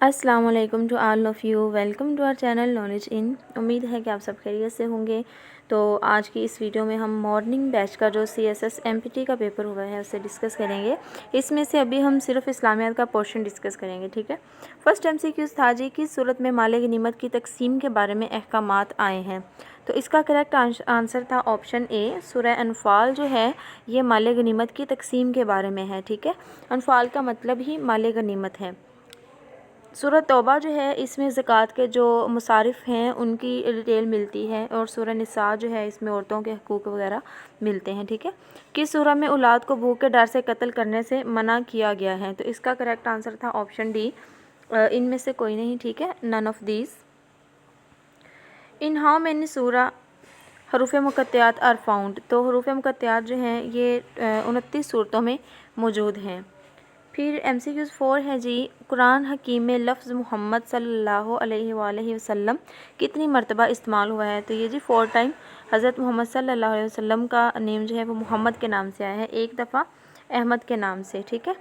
अस्सलाम वालेकुम to all of you. Welcome to our channel knowledge in. उम्मीद है कि आप सब खैरियत से होंगे। तो आज की इस वीडियो में हम मॉर्निंग बैच का जो CSS MPT का पेपर हुआ है उसे डिस्कस करेंगे। इसमें से अभी हम सिर्फ इस्लामियात का पोर्शन डिस्कस करेंगे, ठीक है। फर्स्ट MCQ था जी, किस सूरत में माले गनीमत की तकसीम के बारे में अहकामात आए हैं। तो इसका करेक्ट आंसर था ऑप्शन ए, सूरह अनफाल जो है ये माले गनीमत की तकसीम के बारे में है, ठीक है। अनफाल का मतलब ही माले गनीमत है। सूरह तौबा जो है इसमें ज़कात के जो मुसारिफ़ हैं उनकी डिटेल मिलती है, और सूरह निसा जो है इसमें औरतों के हकूक़ वगैरह मिलते हैं, ठीक है। किस सूरह में औलाद को भूख के डर से कत्ल करने से मना किया गया है। तो इसका करेक्ट आंसर था ऑप्शन डी, इनमें से कोई नहीं, ठीक है, none of these. In how many सूरा हरूफ मुक़त्तियात आर फाउंड। तो हरूफ मुक़त्तियात जो हैं ये 29 सूरतों में मौजूद हैं। फिर MCQ 4 है जी, कुरान हकीम में लफ्ज़ मोहम्मद सल्लल्लाहु अलैहि वसल्लम कितनी मरतबा इस्तेमाल हुआ है। तो ये जी 4 टाइम हज़रत मोहम्मद सल्लल्लाहु अलैहि वसल्लम का नेम जो है वो मोहम्मद के नाम से आया है, एक दफ़ा अहमद के नाम से, ठीक है।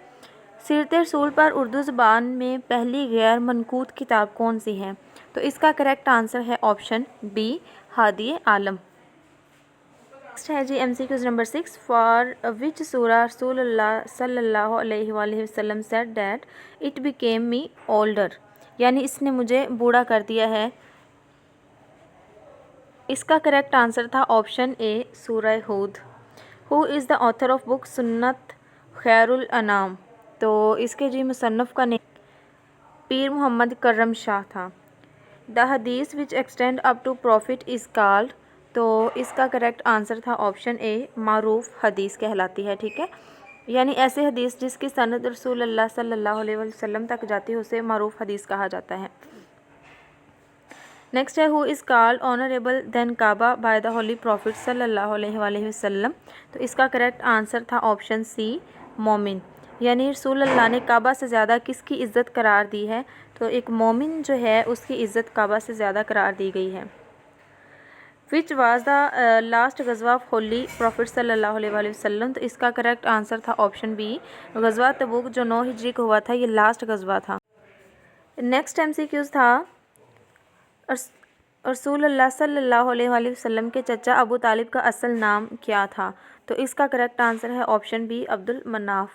सीरत रसूल पर उर्दू ज़बान में पहली गैर मनकूत किताब कौन सी है। तो इसका करेक्ट आंसर है ऑप्शन बी, हादी आलम। नेक्स्ट है जी MCQ नंबर 6, फॉर विच सूरा रसूलुल्लाह सल्लल्लाहु अलैहि वसल्लम said that it became me older, यानी इसने मुझे बूढ़ा कर दिया है। इसका करेक्ट आंसर था ऑप्शन ए, सूरह हूद। Who is the author of book सुन्नत खैरुल अनाम। तो इसके जी मुसन्नफ़ का नेम पीर मोहम्मद करम शाह था। द हदीस which extend up to prophet is called. तो इसका करेक्ट आंसर था ऑप्शन ए, मारूफ हदीस कहलाती है, ठीक है। यानी ऐसे हदीस जिसकी सनद रसूलुल्लाह सल्लल्लाहु अलैहि वसल्लम तक जाती है उसे मारूफ हदीस कहा जाता है। नेक्स्ट है, who is called honourable then काबा बाय द होली प्रॉफिट सल्लल्लाहु अलैहि वसल्लम। तो इसका करेक्ट आंसर था ऑप्शन सी, मोमिन। यानी रसूलुल्लाह ने काबा से ज़्यादा किसकी इज़्ज़त करार दी है। तो एक मोमिन जो है उसकी इज़्ज़त काबा से ज़्यादा करार दी गई है। विच वाज द लास्ट गज़वा ऑफ होली प्रॉफिट सल्लल्लाहु अलैहि वसल्लम। तो इसका करेक्ट आंसर था ऑप्शन बी, गज़वा तबूक जो 9 हिजरी को हुआ था, ये लास्ट गज़वा था। नेक्स्ट MCQ था, रसूलुल्लाह सल्लल्लाहु अलैहि वसल्लम के चचा अबू तालिब का असल नाम क्या था। तो इसका करेक्ट आंसर है ऑप्शन बी, अब्दुल मनाफ।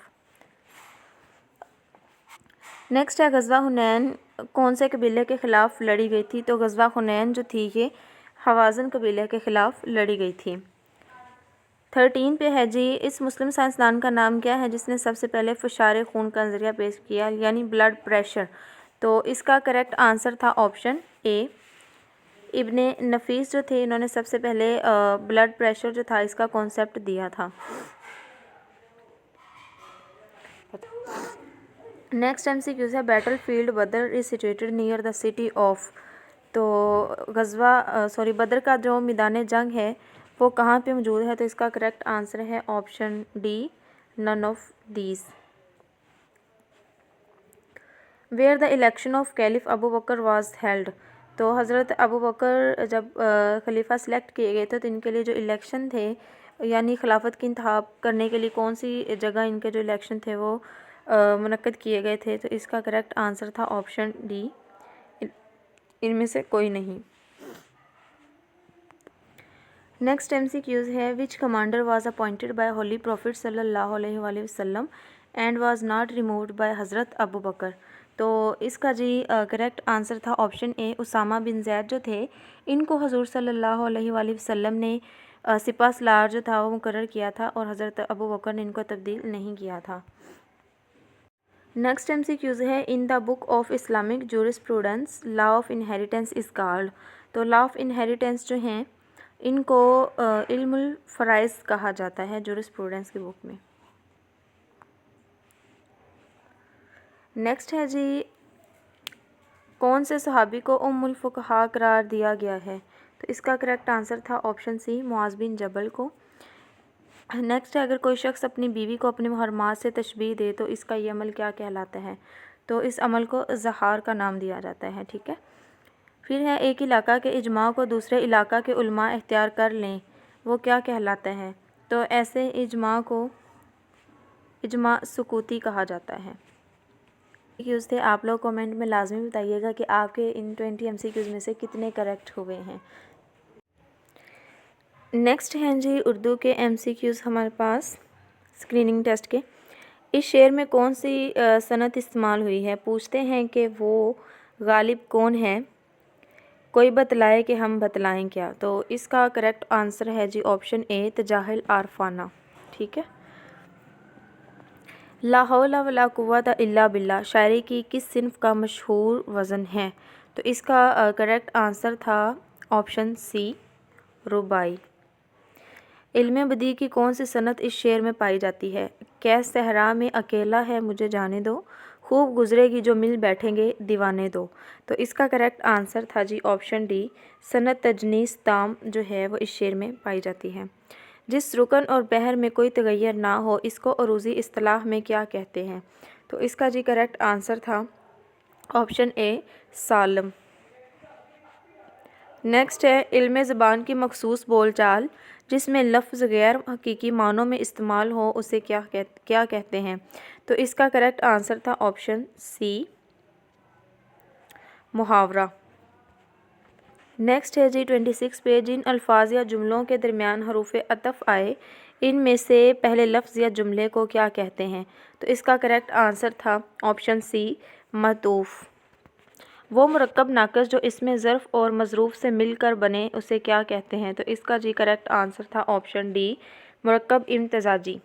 नेक्स्ट है, गज़वा हुनैन कौन से कबीले के ख़िलाफ़ लड़ी गई थी। तो गज़वा हुनैन जो थी ये हवाज़न कबीले के ख़िलाफ़ लड़ी गई थी। 13 पे है जी, इस मुस्लिम साइंसदान का नाम क्या है जिसने सबसे पहले फुशार खून का नज़रिया पेश किया, यानी ब्लड प्रेशर। तो इसका करेक्ट आंसर था ऑप्शन ए, इब्ने नफीस जो थे इन्होंने सबसे पहले ब्लड प्रेशर जो था इसका कॉन्सेप्ट दिया था। नेक्स्ट MCQ है, बैटल फील्ड बदर is situated near the city of. तो बदर का जो मैदान जंग है वो कहाँ पे मौजूद है। तो इसका करेक्ट आंसर है option D, none of these. Where the election of caliph अबू बकर वाज हेल्ड। तो हज़रत अबू बकर जब खलीफा सेलेक्ट किए गए थे तो इनके लिए जो इलेक्शन थे, यानी खिलाफत की इंतखाब करने के लिए कौन सी जगह इनके जो इलेक्शन थे वो मुनक्किद किए गए थे। तो इसका करेक्ट आंसर था ऑप्शन डी, इनमें से कोई नहीं। नेक्स्ट MCQs है, which commander was appointed by holy prophet सल्लल्लाहु अलैहि वसल्लम and was not removed by हज़रत अबू बकर। तो इसका जी करेक्ट आंसर था option A, Usama bin Zaid जो थे इनको हजूर सल्लल्लाहु अलैहि वसल्लम ने सिपा सलार जो था वो मुकर्रर किया था, और हज़रत अबू बकर ने इनको तब्दील नहीं किया था। नेक्स्ट MCQs है, in the book of Islamic jurisprudence law of inheritance is called. तो लॉ ऑफ इनहेरिटेंस जो हैं इनको इल्मुल फ़राइज़ कहा जाता है जूरिस्प्रूडेंस की बुक में। नेक्स्ट है जी, कौन से सहाबी को उम्मुल फुक़हा करार दिया गया है। तो इसका करेक्ट आंसर था ऑप्शन सी, मुआज़ बिन जबल को। नेक्स्ट है, अगर कोई शख्स अपनी बीवी को अपने मुहर्रमात से तशबीह दे तो इसका ये अमल क्या कहलाता है। तो इस अमल को ज़हार का नाम दिया जाता है, ठीक है। फिर है, एक इलाका के इजमा को दूसरे इलाका के उलमा इख्तियार कर लें वो क्या कहलाता है। तो ऐसे इजमा को इजमा सुकूती कहा जाता है। MCQs थे, आप लोग कमेंट में लाजमी बताइएगा कि आपके इन 20 MCQs में से कितने करेक्ट हुए हैं। नेक्स्ट हैं जी उर्दू के MCQs हमारे पास स्क्रीनिंग टेस्ट के। इस शेर में कौन सी सनत इस्तेमाल हुई है? पूछते हैं कि वो गालिब कौन है, कोई बतलाए कि हम बतलाएं क्या। तो इसका करेक्ट आंसर है जी ऑप्शन ए, तजाहिल आरफाना। ठीक है। ला हौला वला कुव्वता इल्ला बिल्ला शायरी की किस सिन्फ का मशहूर वज़न है? तो इसका करेक्ट आंसर था ऑप्शन सी, रुबाई। इल्म बदी की कौन सी सनत इस शेर में पाई जाती है? कैस सहरा में अकेला है मुझे जाने दो, खूब गुजरेगी जो मिल बैठेंगे दीवाने दो। तो इसका करेक्ट आंसर था जी ऑप्शन डी, सनत तजनीस ताम जो है वो इस शेर में पाई जाती है। जिस रुकन और बहर में कोई तगैयर ना हो इसको अरूज़ी इस्तिलाह में क्या कहते हैं? तो इसका जी करेक्ट आंसर था ऑप्शन ए, सालम। नेक्स्ट है इल्म ज़बान की मखसूस बोलचाल जिसमें लफ्ज़ गैर हकीकी मानों में इस्तेमाल हो उसे क्या कहते हैं? तो इसका करेक्ट आंसर था ऑप्शन सी, मुहावरा। नेक्स्ट है जी 26 पे, जिन अल्फाज या जुमलों के दरमियान हरूफ अतफ़ आए इनमें से पहले लफ्ज़ या जुमले को क्या कहते हैं? तो इसका करेक्ट आंसर था ऑप्शन सी, मतूफ़। वो मुरक्कब नाक़िस जो इसमें ज़र्फ़ और मज़रूफ़ से मिलकर बने उसे क्या कहते हैं? तो इसका जी करेक्ट आंसर था ऑप्शन डी, मुरक्कब इम्तिज़ाजी।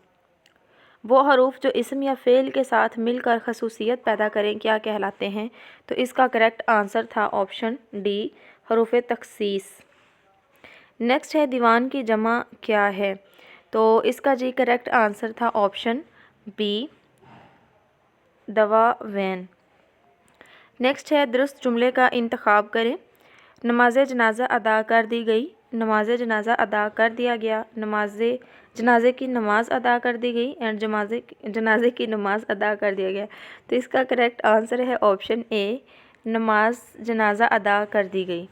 वो हरूफ जो इसम या फ़ेल के साथ मिलकर खसूसियत पैदा करें क्या कहलाते हैं? तो इसका करेक्ट आंसर था ऑप्शन डी, हरूफ तख़सीस। नेक्स्ट है दीवान की जमा क्या है? तो इसका जी करेक्ट आंसर था ऑप्शन बी, दवावैन। नेक्स्ट है दुरुस्त जुमले का इंतखाब करें। नमाज जनाजा अदा कर दी गई, नमाज जनाजा अदा कर दिया गया, जनाजे की नमाज़ अदा कर दी गई एंड जनाजे की नमाज़ अदा कर दिया गया। तो इसका करेक्ट आंसर है ऑप्शन ए, नमाज जनाजा अदा कर दी गई।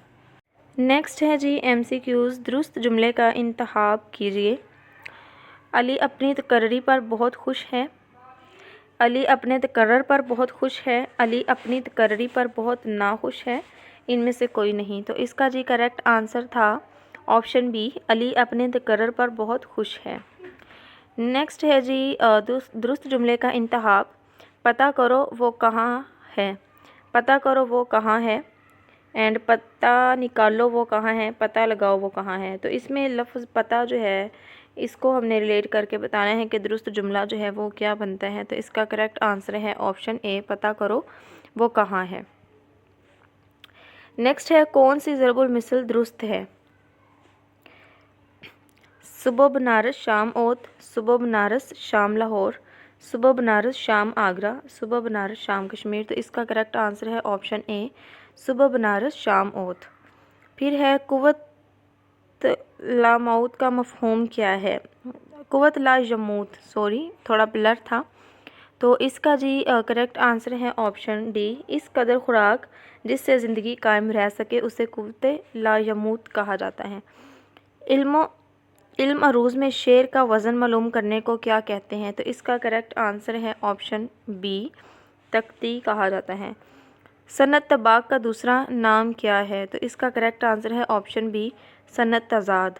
नेक्स्ट है जी MCQs, दुरुस्त जुमले का इंतखाब कीजिए। अली अपनी तकर्री पर बहुत खुश है, अली अपने तकर्रर पर बहुत खुश है, अली अपनी तकर्री पर बहुत नाखुश है, इनमें से कोई नहीं। तो इसका जी करेक्ट आंसर था ऑप्शन बी, अली अपने तकर्रर पर बहुत खुश है। नेक्स्ट है जी दुरुस्त जुमले का इंतखाब। पता करो वो कहाँ है, पता करो वो कहाँ है एंड पता निकालो वो कहाँ है, पता लगाओ वो कहाँ है। तो इसमें लफ्ज़ पता जो है इसको हमने रिलेट करके बताना है कि दुरुस्त जुमला जो है वो क्या बनता है। तो इसका करेक्ट आंसर है ऑप्शन ए, पता करो वो कहाँ है। नेक्स्ट है कौन सी ज़रबुल मिसल दुरुस्त है? सुबह बनारस शाम ओत, सुबह बनारस शाम लाहौर, सुबह बनारस शाम आगरा, सुबह बनारस शाम कश्मीर। तो इसका करेक्ट आंसर है ऑप्शन ए, सुबह बनारस शाम ओत। फिर है कुव्वत ला मौत का मफ़हूम क्या है? कुव्वत ला यमूत, सॉरी थोड़ा ब्लर था। तो इसका जी करेक्ट आंसर है ऑप्शन डी, इस कदर खुराक जिससे ज़िंदगी कायम रह सके उसे कुव्वत ला यमूत कहा जाता है। इल्म अरूज़ में शेर का वज़न मालूम करने को क्या कहते हैं? तो इसका करेक्ट आंसर है ऑप्शन बी, तख्ती कहा जाता है। सनत तबाक का दूसरा नाम क्या है? तो इसका करेक्ट आंसर है ऑप्शन बी, सनत तज़ाद।